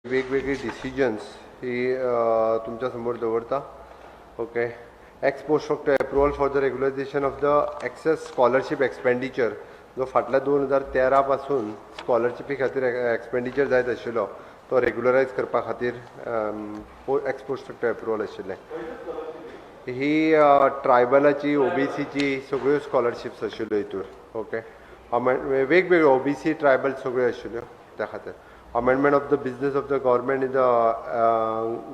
वेगवेगळी डिसिजन्स ही तुमच्या समोर दवरता. Okay. Ex post facto approval for the regularisation of the excess scholarship expenditure जो फाटल्या 2013 पासून स्कॉलरशिपी खातीर एक्सपेंडिचर जायत आशिल्लो तो रेग्युलरायज करपा खातीर एक्स पोस्ट फॅक्टर अप्रुवल आशिल्लें. ही ट्रायबलाची ओबीसीची सगळ्यो स्कॉलरशिप्स आशिल्ल्यो हितूर. ओके. वेगवेगळ्यो ओबीसी ट्रायबल सगळ्यो आशिल्ल्यो त्या खातीर. Amendment of the business of the government in the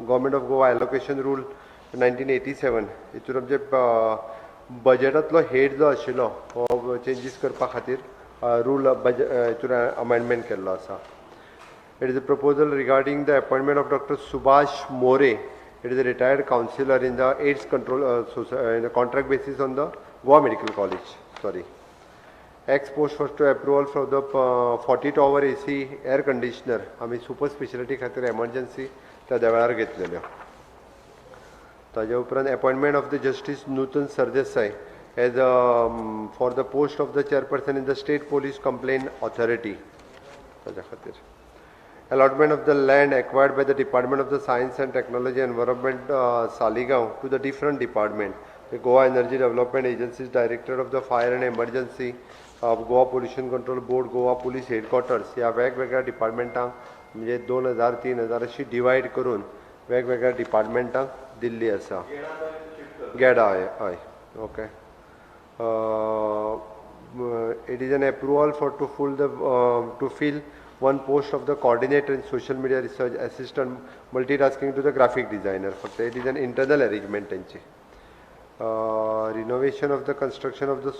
government of Goa allocation rule 1987 हितून आमचे बजेटांतलो हेड जो आशिल्लो हो चेंजीस करपा खातीर रूल हितून अमेंडमेंट केल्लो आसा. It is a proposal regarding the appointment of Dr. Subhash More. It is a retired councillor in the AIDS control in the contract basis on the Goa Medical College. Sorry. Ex post first approval for the 40-hour AC air conditioner आम्ही super specialty खातीर emergency त्या वेळार घेतलेल्यो. ताजे उपरांत appointment of the justice Nutan Sardesai as for the post of the chairperson in the state police complaint authority ताज्या खातीर. Allotment of the land acquired by the department of the science and technology environment Saligao to the different department. The Goa Energy Development Agency is Director of the Fire and Emergency of Goa Pollution Control Board, Goa Police Headquarters ह्या वेगवेगळ्या डिपार्टमेंटांक म्हणजे 2000-3000 अशी divide करून वेगवेगळ्या डिपार्टमेंटांक दिल्ली आसा. गेडा हय. Okay. It is an approval for to fill one post of the coordinator in social media research assistant multitasking to the graphic designer. फक्त it is an internal arrangement त्यांची. Renovation of the construction of the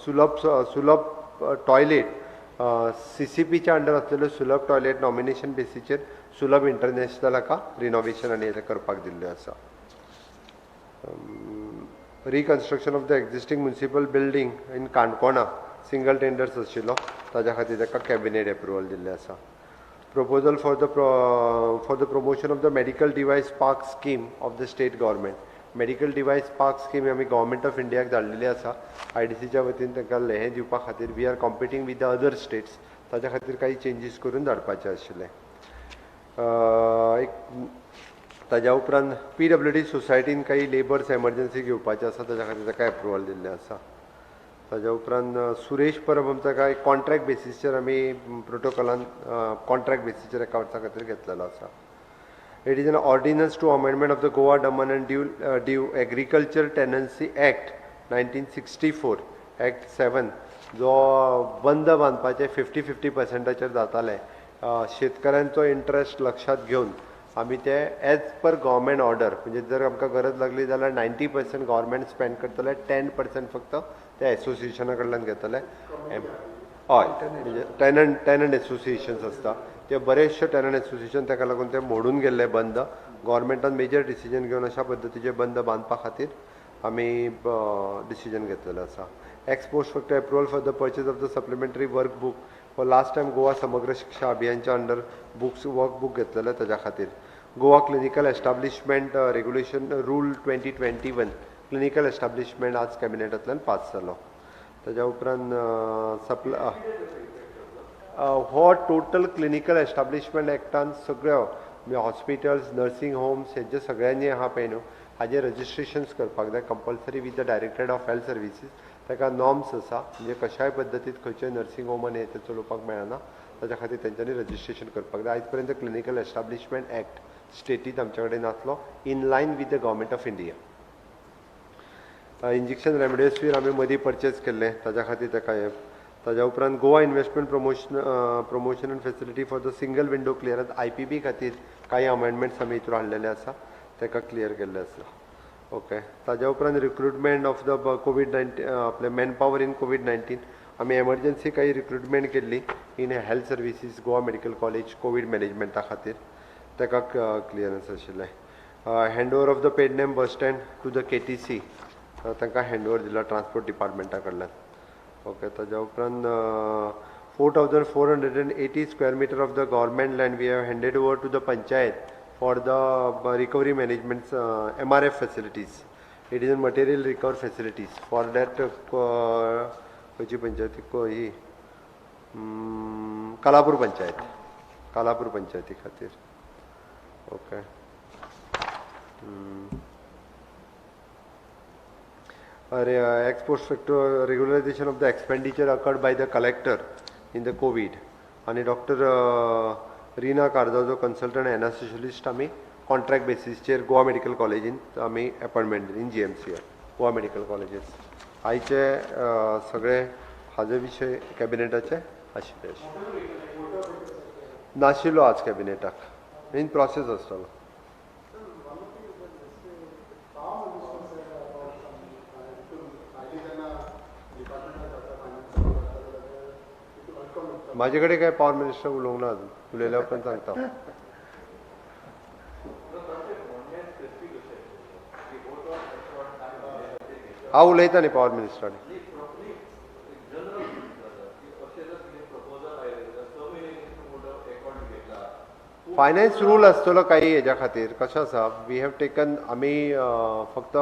Sulabh toilet CCPच्या under असलेलो Sulabh toilet nomination बेसिसचेर सुलभ international हाका renovation आनी हें करपाक दिल्लें आसा. Reconstruction of the existing municipal building in काणकोणा सिंगल टेंडर्स आशिल्लो ताज्या खातीर ताका कॅबिनेट अप्रुवल दिल्लें आसा. Proposal for the promotion of the medical device park scheme of the state government. Medical device park scheme आमी गव्हर्मेंट ऑफ इंडियाक धाडलेली आसा. IDCच्या वतीन तांकां हें दिवपा खातीर we are competing with the other states ताच्या खातीर काही चेंजीस करून धाडपाचें आशिल्लें. ताज्या उपरांत PWD सोसायटीन काही लेबर्स एमर्जन्सी घेवपाचें आसा ताच्या खातीर ताका अप्रुवल दिल्लें आसा. ताज्या उपरांत सुरेश परब आमचा काय कॉन्ट्रॅक्ट बेसिसचेर आमी प्रोटोकॉलान कॉन्ट्रॅक्ट बेसिसचेर एका वर्सा खातीर घेतलेलो आसा. It is an ordinance to amendment of the Goa Daman and Diu Agriculture Tenancy Act 1964 Act 7 जो बंद बांदपाचे 50-50% जाताले. शेतकऱ्यांचो इंट्रस्ट लक्षात घेवन आमी ते एज पर गव्हर्मेंट ऑर्डर म्हणजे जर आमकां गरज लागली जाल्यार 90% गव्हर्मेंट स्पेंड करतले, 10% फक्त ते एसोसिएशना कडल्यान घेतले. हय म्हणजे टेनंट एसोसिएशन्स आसता ते बरेचशे टेनंट एसोसिएशन ताका लागून ते मोडून गेल्ले बंद. गव्हर्मेंटान मेजर डिसिजन घेवन अशा पद्दतीचे बंद बांदपा खातीर आमी डिसिजन घेतलेलो आसा. X post facto approval for the purchase of the supplementary work book for last time Goa समग्र शिक्षा अभियानच्या अंडर वर्क बुक घेतलेले ताच्या खातीर. Goa clinical establishment regulation rule 2021 clinical establishment आज कॅबिनेटांतल्यान पास जालो. ताच्या उपरांत हो टोटल क्लिनिकल एस्टाब्लिशमेंट एक्टान सगळ्यो म्हणजे हॉस्पिटल्स नर्सिंग होम्स हेजे सगळ्यांनी आहा पळय न्हू हाजे रजिस्ट्रेशन्स करपाक जाय compulsory with the directorate of health services. ताका नॉर्म्स आसा म्हणजे कशाय पद्दतीत खंयचेय नर्सिंग होम आनी हें चलोवपाक मेळना ताच्या खातीर तेंच्यांनी रजिस्ट्रेशन करपाक जाय. आयज पर्यंत क्लिनिकल एस्टाब्लिशमेंट एक्ट स्टेटीत आमचे कडेन नासलो in line with the government of India. Injection remdesivir आमी मदीं परचेज केल्लें ताच्या खातीर ताका हें. ताज्या उपरांत Goa investment promotion end facility for the single window clearance IPP खातीर काही अमेंडमेंट्स आमी हितूर हाडलेले आसा ताका क्लियर केल्ले आसा. ओके. ताज्या उपरांत रिक्रुटमेंट ऑफ द COVID-19 आपले मॅन पॉवर इन COVID-19 आमी एमर्जन्सी काही रिक्रुटमेंट केल्ली in health services Goa medical college covid मॅनेजमेंटा खातीर ताका क्लियरन्स आशिल्लें. Hand over of the Pernem bus stand to the KTC तांकां हँड ओवर दिला ट्रान्सपोर्ट डिपार्टमेंटा कडल्यान. ओके. ताज्या उपरांत 4,480 square metre of the government land we have handed over to the panchayat for the recovery management MRF facilities. It is a material recover facilities for that खंयची पंचायती ही कालापूर पंचायती खातीर. Okay. Ex post facto regularization of the expenditure occurred by the collector in the COVID. आणि doctor Reena कारजावचो consultant एनास्थेशियोलिस्ट आमी contract बेसिसचेर Goa medical कॉलेजीन आमी appointment दिली in GMC Goa medical colleges. आयचे सगळे हाजे विशय कॅबिनेटाचे आशिल्ले नाशिल्लो आज कॅबिनेटाक इन प्रोसेस आसतलो. माझे कडेन काय पॉवर मिनिस्टर उलोवंक ना अजून उलयल्या उपरांत सांगता. हांव उलयता न्ही पॉवर मिनिस्टरान. फायनान्स रूल आसतलो काही हेज्या खातीर कशें आसा वी हॅव टेकन आमी फक्त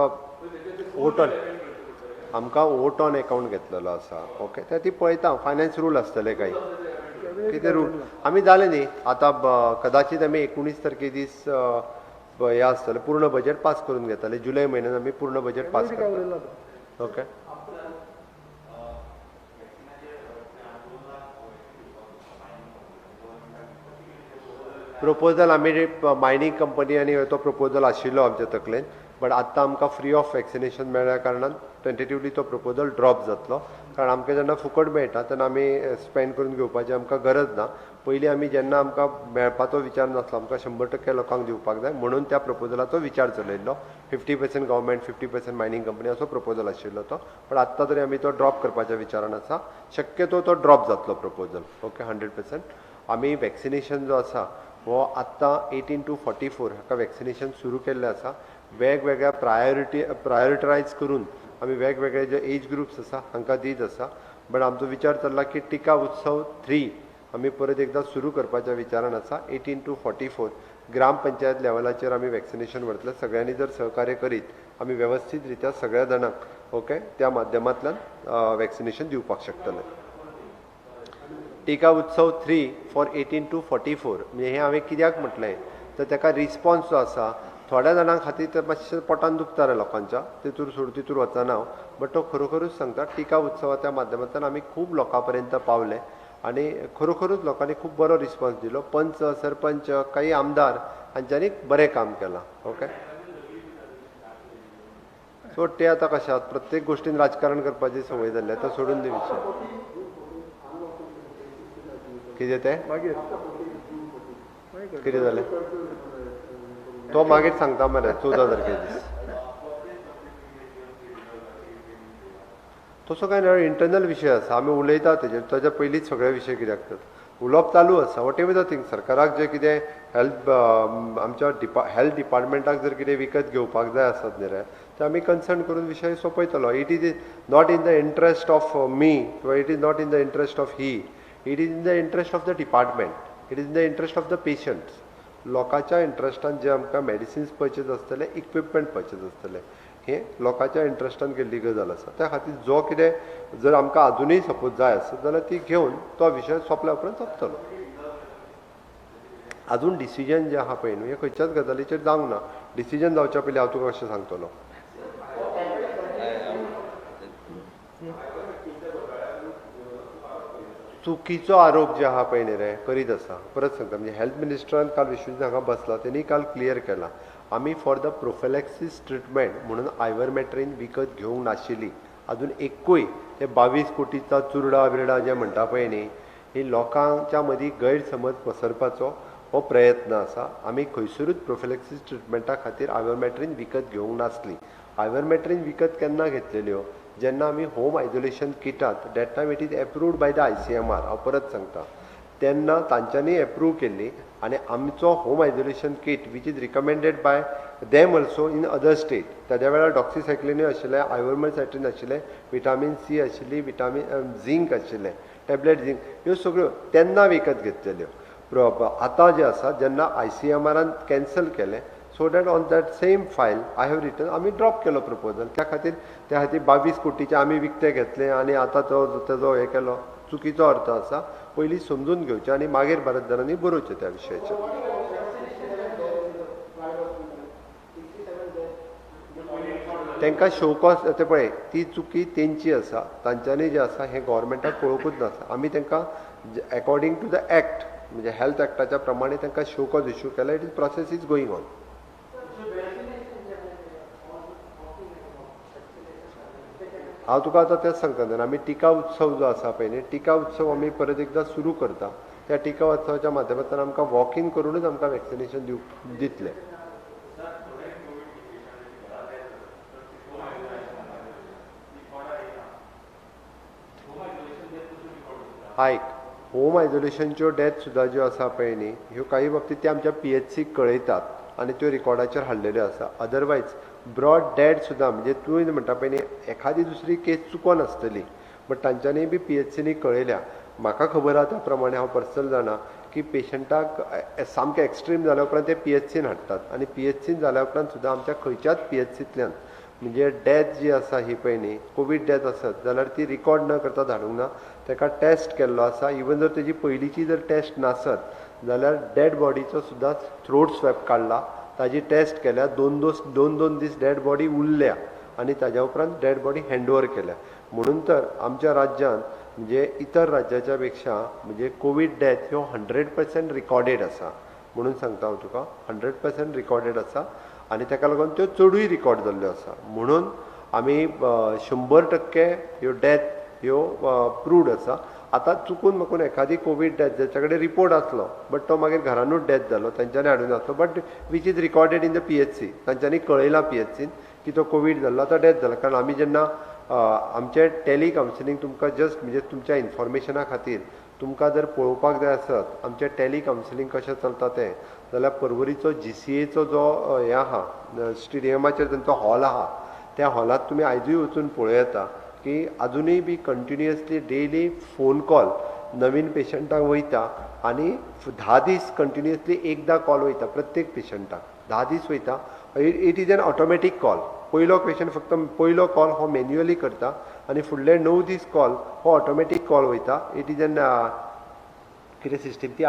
वोट ऑन आमकां वोट ऑन अकाउंट घेतलेलो आसा. ओके ते ती पळयता फायनान्स रूल आसतले काही कितें रूल आमी जालें न्ही आतां कदाचित आमी 19 तारखे दीस हे आसतलें पूर्ण बजेट पास करून घेतले. जुलय म्हयन्यात आमी पूर्ण बजेट पास करतले. ओके प्रपोजल आमी मायनींग कंपनी आनी तो प्रपोजल आशिल्लो आमचे तकलेन बट आत्तां आमकां फ्री ऑफ वॅक्सिनेशन मेळ्ळ्या कारणान टेंटेटिवली तो प्रपोजल ड्रॉप जातलो. कारण आमकां जेन्ना फुकट मेळटा तेन्ना आमी स्पेंड करून घेवपाची आमकां गरज ना. पयलीं आमी जेन्ना आमकां मेळपाचो विचार नासलो आमकां 100% लोकांक दिवपाक जाय म्हणून त्या प्रपोजलाचो विचार चलयल्लो. 50% गव्हर्मेंट 50% मायनींग कंपनी असो प्रपोजल आशिल्लो तो. पण आत्तां तरी आमी तो ड्रॉप करपाच्या विचारान आसा. शक्यतो तो ड्रॉप जातलो प्रपोजल. ओके 100%. आमी वॅक्सिनेशन जो आसा हो आत्तां 18 to 44 हाका वॅक्सिनेशन सुरू केल्लें आसा. वेगवेगळ्या प्रायोरिटायज करून आमी वेगवेगळे जे एज ग्रुप्स आसा हांकां दीत आसा. बट आमचो विचार चल्ला की टिका उत्सव 3 आमी परत एकदां सुरू करपाच्या विचारान आसा. 18 to 44 ग्रामपंचायत लेवलाचेर आमी वॅक्सिनेशन व्हरतले. सगळ्यांनी जर सहकार्य करीत आमी वेवस्थीत रित्या सगळ्या जाणांक ओके त्या माध्यमांतल्यान वॅक्सिनेशन दिवपाक शकतले. टिका उत्सव 3 फॉर 18 to 44 म्हणजे हें हांवें कित्याक म्हटलें तर ताका रिस्पॉन्स जो आसा थोड्या जाणां खातीर तर मातशें पोटान दुखता रे लोकांच्या तितूर सोड तितूर वचना हांव. बट तो खरोखरूच सांगता टिका उत्सवाच्या माध्यमांतल्यान आमी खूब लोकां पर्यंत पावले आनी खरोखरूच लोकांनी खूब बरो रिस्पॉन्स दिलो. पंच सरपंच काही आमदार हांच्यांनी बरें काम केलां. ओके सो ते आतां कशें आसा प्रत्येक गोश्टीन राजकारण करपाची संवय जाल्ली आतां सोडून दी विशय. कितें तें कितें जालें तो मागीर सांगता मरे 14 तारखे दीस. तसो काय ना इंटरनल विशय आसा आमी उलयता तेजेर ताच्या पयलींच सगळे विशय कित्याक करता उलोवप चालू आसा. वॉट एवर द थिंग सरकाराक जे कितें आमच्या हेल्थ डिपार्टमेंटाक जर कितें विकत घेवपाक जाय आसत न्ही रे ते आमी कन्सर्न करून विशय सोंपयतलो. It is not in the interest of me किंवा it is not in the interest of he. It is in the interest of the department. It is in the interest of the patients. लोकांच्या इंट्रस्टान जे आमकां medicines purchase आसतले equipment purchase आसतले हे लोकांच्या इंट्रस्टान केल्ली गजाल आसा. त्या खातीर जो कितें जर आमकां अजुनूय सपोज जाय आसत जाल्यार ती घेवन तो विशय सोंपल्या उपरांत सोंपतलो. अजून डिसिजन जे आहा पळय न्हू हे खंयच्याच गजालीचेर जावंक ना. डिसिजन जावच्या पयलीं हांव तुका अशें सांगतलो. चुकीचो आरोप जे आहा पळय न्ही रे करीत आसा. परत सांगता म्हणजे हेल्थ मिनिस्टरान काल विश्वजीत हांगा बसला तेणी काल क्लियर केला आमी फॉर द प्रोफिलॅक्सीस ट्रिटमेंट म्हणून आयवरमॅट्रीन विकत घेवंक नाशिल्ली. अजून एकूय ते 22 कोटीचा चुरडा बिरडा जे म्हणटा पळय न्ही ही लोकांच्या मदीं गैरसमज पसरपाचो हो प्रयत्न आसा. आमी खंयसरूच प्रोफिलॅक्सीस ट्रिटमेंटा खातीर आयवरमॅट्रीन विकत घेवंक नासली. आयवरमॅट्रीन विकत केन्ना घेतलेल्यो जेन्ना आमी होम आयसोलेशन किटात that time it is approved by the ICMR. हांव परत सांगता तेन्ना तांच्यांनी एप्रूव केल्ली आनी आमचो home isolation kit which is recommended by them also in other state. तेद्या वेळार डॉक्सिसायक्लिनूय आशिल्लें आयवरमॅसायट्रीन आशिल्लें विटामीन C आशिल्ली विटामीन झिंक आशिल्लें टॅबलेट झिंक ह्यो सगळ्यो तेन्ना विकत घेतलेल्यो. आतां जे आसा जेन्ना ICMRन कॅन्सल केलें so that on that same file I have written आमी ड्रॉप केलो प्रपोजल. त्या खातीर 22 कोटीचे आमी विकते घेतले आनी आतां तो तेजो हे केलो चुकीचो अर्थ आसा. पयलीं समजून घेवचें आनी मागीर भारतदारांनी बरोवचें त्या विशयाचेर. तांकां शो कॉज ते पळय ती चुकी तेंची आसा, तांच्यांनी जे आसा हें गोवोरमेंटाक कळोवंकूच नासा. आमी तांकां अकॉर्डिंग टू द एक्ट म्हणजे हेल्थ एक्टाच्या प्रमाणे तांकां शो कॉज इश्यू केला. It is process is going on. हांव तुका आतां तेंच सांगता न्हू, आमी टिका उत्सव जो आसा पळय न्ही, टिका उत्सव आमी परत एकदां सुरू करता. त्या टिका उत्सवाच्या माध्यमांतल्यान आमकां वॉक इन करूनच आमकां वॅक्सिनेशन दितले. आयक, होम आयसोलेशनच्यो डेथ सुद्दां ज्यो आसा पळय न्ही, ह्यो काही बाबतींत ते आमच्या PHCक कळयतात आनी त्यो रिकॉर्डाचेर हाडलेल्यो आसा. अदरवायज ब्रॉड डेड सुद्दां म्हणजे तुवें म्हणटा पळय न्ही, एखादी दुसरी केस चुकोन आसतली बट तांच्यांनी बी PHCनी कळयल्या. म्हाका खबर आहा त्या प्रमाणे हांव पर्सनल जाणा की पेशंटाक सामकें एक्स्ट्रीम जाल्या उपरांत ते PHCन हाडटात आनी PHCन जाल्या उपरांत सुद्दां आमच्या खंयच्याच PHCंतल्यान म्हणजे डेथ जी आसा ही पळय न्ही, कोवीड डेथ आसत जाल्यार ती रिकॉर्ड न करता धाडूंक ना. ताका टेस्ट केल्लो आसा. इवन जर तेजी पयलींची जर टेस्ट नासत जाल्यार डेड बॉडीचो सुद्दां थ्रोट स्वॅप काडला, ताजी टेस्ट केल्या, दोन दीस डेड बॉडी उरल्या आनी ताज्या उपरांत डेड बॉडी हँडओवर केल्या. म्हणून तर आमच्या राज्यांत म्हणजे इतर राज्याच्या पेक्षा म्हणजे कोवीड डेथ ह्यो 100% रिकॉर्डेड आसा. म्हणून सांगता हांव तुका 100% रिकॉर्डेड आसा आनी ताका लागून त्यो चडूय रिकॉर्ड जाल्ल्यो आसा. म्हणून आमी 100% ह्यो डेथ ह्यो प्रूव्ड आसा. आतां चुकून मागून एखादी कोवीड डेथ जाच्या कडेन रिपोर्ट आसलो बट तो मागीर घरानूच डेथ जालो, तांच्यांनी हाडून आसलो but which is recorded in the PHC. तांच्यांनी कळयलां PHCन की तो कोवीड जाल्लो, तो डेथ जाला. कारण आमी जेन्ना आमचें टॅली कावन्सिलींग तुमकां जस्ट म्हणजे तुमच्या इन्फॉर्मेशना खातीर तुमकां जर पळोवपाक जाय आसत आमचें टॅली कावन्सिलींग कशें चलता तें, जाल्यार पर्वरीचो GCAचो जो हें आहा स्टेडियमाचेर तांचो हॉल आहा, त्या हॉलांत तुमी आयजूय वचून पळोवं येता की अजुनूय बी कंटिन्युअसली डेली फोन कॉल नवीन पेशंटाक वयता आनी 10 दीस कंटिन्युअसली एकदां कॉल वयता प्रत्येक पेशंटाक. 10 दीस वयता. It is N automatic call. पयलो पेशंट फक्त पयलो कॉल हो मॅन्युअली करता आनी फुडले 9 दीस कॉल हो ऑटोमॅटीक कॉल वयता. इट इज एन कितें सिस्टम ती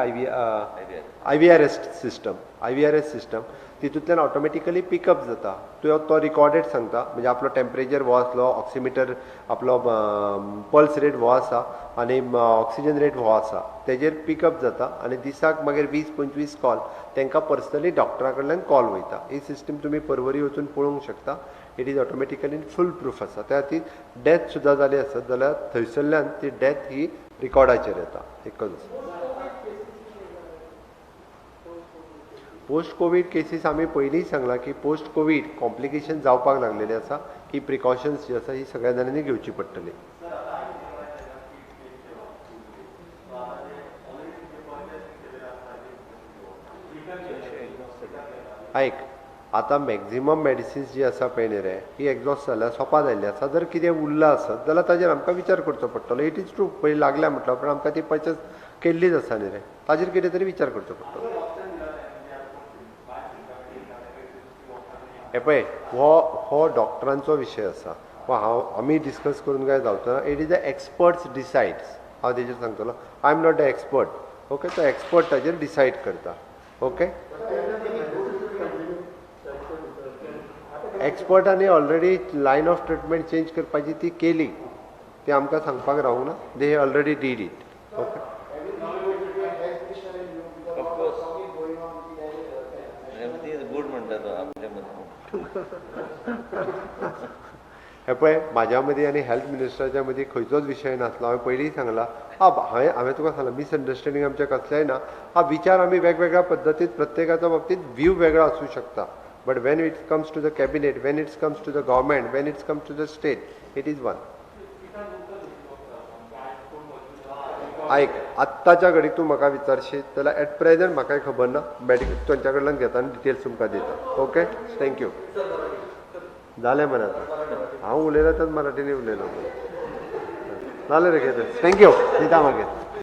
IVRS सिस्टम. तितूंतल्यान ऑटोमॅटिकली पिकअप जाता. तो रिकॉर्डेड सांगता म्हणजे आपलो टेम्परेचर हो आसलो, ऑक्सिमिटर आपलो पल्स रेट हो आसा आनी ऑक्सिजन रेट हो आसा, तेजेर पिकअप जाता आनी दिसाक मागीर 20-25 कॉल तांकां पर्सनली डॉक्टरा कडल्यान कॉल वयता. ही सिस्टम तुमी पर्वरी वचून पळोवंक शकता. It is automatically foolproof आसा. त्या खातीर डेथ सुद्दां जाली आसत जाल्यार थंयसरल्यान ती डेथ ही रिकॉर्डाचेर येता. एकच पोस्ट कोवीड केसीस आमी पयलींच सांगलां की पोस्ट कोवीड कॉम्प्लिकेशन जावपाक लागलेली आसा. ही प्रिकॉशन्स जी आसा ही सगळ्या जाणांनी घेवची पडटली. आयक, आतां मॅक्झिमम मेडिसिन्स जी आसा पळय न्ही रे, ही एक्झॉस्ट जाल्या सोंपा जाल्ली आसा. जर कितें उरलां आसत जाल्यार ताजेर आमकां विचार करचो पडटलो. इट इज ट्रू, पळय लागल्या म्हटलं पण आमकां ती पर्चेस केल्लीच आसा न्ही रे, ताजेर कितें तरी विचार करचो पडटलो. हे पळय हो डॉक्टरांचो विशय आसा, हो आमी डिस्कस करून काय जावचो. It is the experts decides. हांव तेजेर सांगतलो. I am not the expert. Okay, तो एक्सपर्ट ताजेर डिसायड करता. ओके, एक्सपर्टांनी already line of treatment change करपाची ती केली, ती आमकां सांगपाक रावूंक ना. They already did it. Okay, हे पळय म्हाज्या मदीं आनी हेल्थ मिनिस्टराच्या मदीं खंयचोच विशय नासलो. हांवें पयलीं सांगलां. हांवें तुका सांगलां मिसअंडरस्टँडींग आमचें कसलेंय ना. विचार आमी वेगवेगळ्या पद्दतीन प्रत्येकाच्या बाबतींत व्यू वेगळो आसूं शकता. But when it comes to the cabinet, when its comes to the government, when its comes to the state, it is one. आयक, आत्ताच्या घडीक तूं म्हाका विचारशीत जाल्यार एट प्रेझंट म्हाकाय खबर ना. मेडिकल तुमच्या कडल्यान घेता आनी डिटेल्स तुमकां दिता. Okay, thank you. जालें मरे आतां हांव उलयलां तर मराठीन उलयलो. जालें रे कितें. थँक्यू. दिता मागीर.